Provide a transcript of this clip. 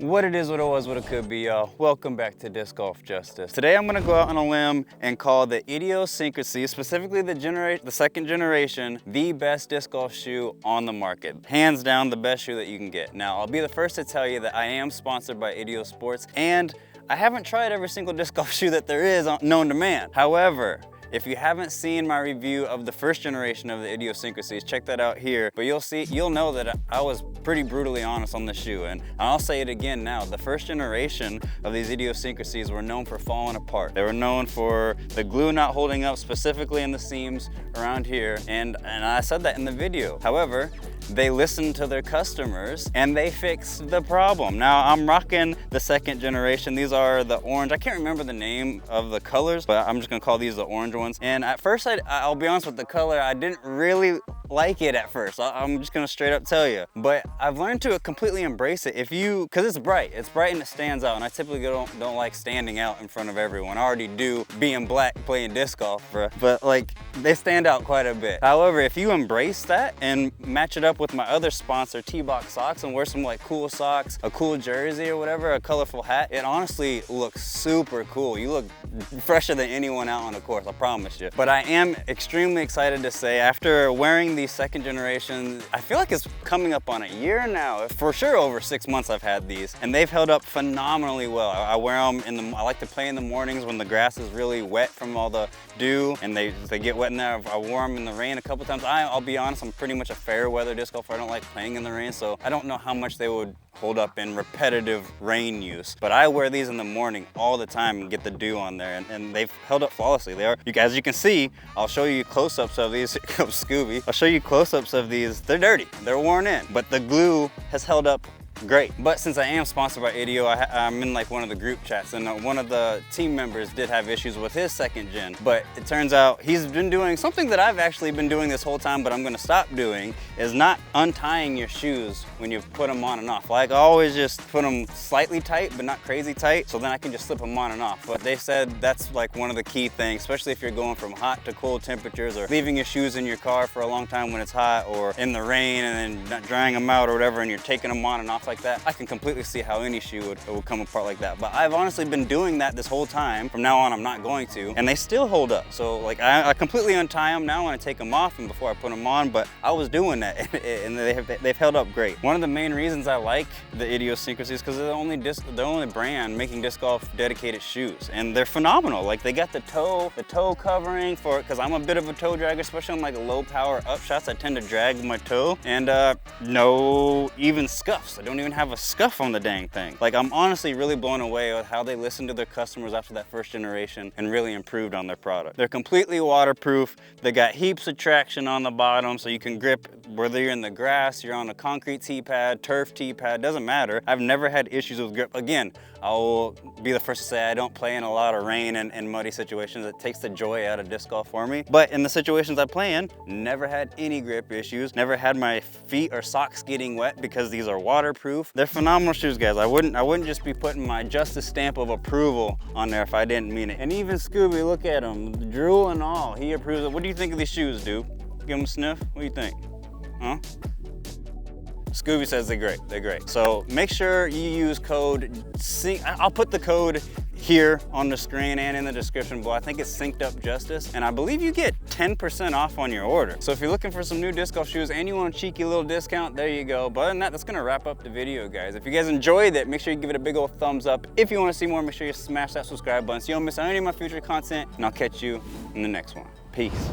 What it is, what it was, what it could be, y'all. Welcome back to Disc Golf Justice. Today I'm gonna go out on a limb and call the Idio Syncracy, specifically the second generation, the best disc golf shoe on the market. Hands down, the best shoe that you can get. Now, I'll be the first to tell you that I am sponsored by Idio Sports, and I haven't tried every single disc golf shoe that there is known to man. However, if you haven't seen my review of the first generation of the Idio Syncracies, check that out here. But you'll know that I was pretty brutally honest on the shoe, and I'll say it again now. The first generation of these Idio Syncracies were known for falling apart. They were known for the glue not holding up, specifically in the seams around here, and I said that in the video. However, they listened to their customers and they fixed the problem. Now I'm rocking the second generation. These are the orange. I can't remember the name of the colors, but I'm just gonna call these the orange ones. And at first, I'll be honest with the color, I didn't really like it at first. I'm just gonna straight up tell you. But I've learned to completely embrace it. Cause it's bright and it stands out. And I typically don't like standing out in front of everyone. I already do being black playing disc golf, bro. But like, they stand out quite a bit. However, if you embrace that and match it up with my other sponsor, T-Box Socks, and wear some like cool socks, a cool jersey or whatever, a colorful hat, it honestly looks super cool. You look fresher than anyone out on the course, I promise you. But I am extremely excited to say, after wearing the second generation, I feel like it's coming up on a year now. For sure over 6 months I've had these, and they've held up phenomenally well. I wear them I like to play in the mornings when the grass is really wet from all the dew, and they get wet in there. I wore them in the rain a couple times. I'll be honest, I'm pretty much a fair weather disc golfer. I don't like playing in the rain, so I don't know how much they would hold up in repetitive rain use. But I wear these in the morning all the time and get the dew on there, and they've held up flawlessly. As you can see, I'll show you close-ups of these. Scooby. I'll show you close-ups of these. They're dirty, they're worn in, but the glue has held up great. But since I am sponsored by Idio, I'm in like one of the group chats, and one of the team members did have issues with his second gen. But it turns out he's been doing something that I've actually been doing this whole time, but I'm gonna stop doing, is not untying your shoes when you put them on and off. Like, I always just put them slightly tight, but not crazy tight, so then I can just slip them on and off. But they said that's like one of the key things, especially if you're going from hot to cold temperatures, or leaving your shoes in your car for a long time when it's hot, or in the rain and then not drying them out or whatever, and you're taking them on and off like that. I can completely see how any shoe would come apart like that. But I've honestly been doing that this whole time. From now on, I'm not going to, and they still hold up. So like, I completely untie them now when I take them off and before I put them on, but I was doing that, and they've held up great. One of the main reasons I like the Idio Syncracy is because they're the only brand making disc golf dedicated shoes, and they're phenomenal. Like, they got the toe covering for, because I'm a bit of a toe dragger, especially on like low power up shots. I tend to drag my toe, and no even scuffs. I don't even have a scuff on the dang thing. Like, I'm honestly really blown away with how they listened to their customers after that first generation and really improved on their product. They're completely waterproof. They got heaps of traction on the bottom, so you can grip whether you're in the grass, you're on a concrete tee pad, turf tee pad, doesn't matter. I've never had issues with grip. Again, I'll be the first to say I don't play in a lot of rain and muddy situations. It takes the joy out of disc golf for me. But in the situations I play in, never had any grip issues, never had my feet or socks getting wet because these are waterproof. They're phenomenal shoes, guys. I wouldn't just be putting my Justice stamp of approval on there if I didn't mean it. And even Scooby, look at him, drool and all, he approves it. What do you think of these shoes, dude? Give them a sniff. What do you think? Huh? Scooby says they're great. They're great. So make sure you use code SYNC. I'll put the code here on the screen and in the description below. I think it's Synced Up Justice, and I believe you get 10% off on your order. So if you're looking for some new disc golf shoes and you want a cheeky little discount, there you go. But other than that, that's gonna wrap up the video, guys. If you guys enjoyed it, make sure you give it a big old thumbs up. If you want to see more, make sure you smash that subscribe button so you don't miss out on any of my future content, and I'll catch you in the next one. Peace.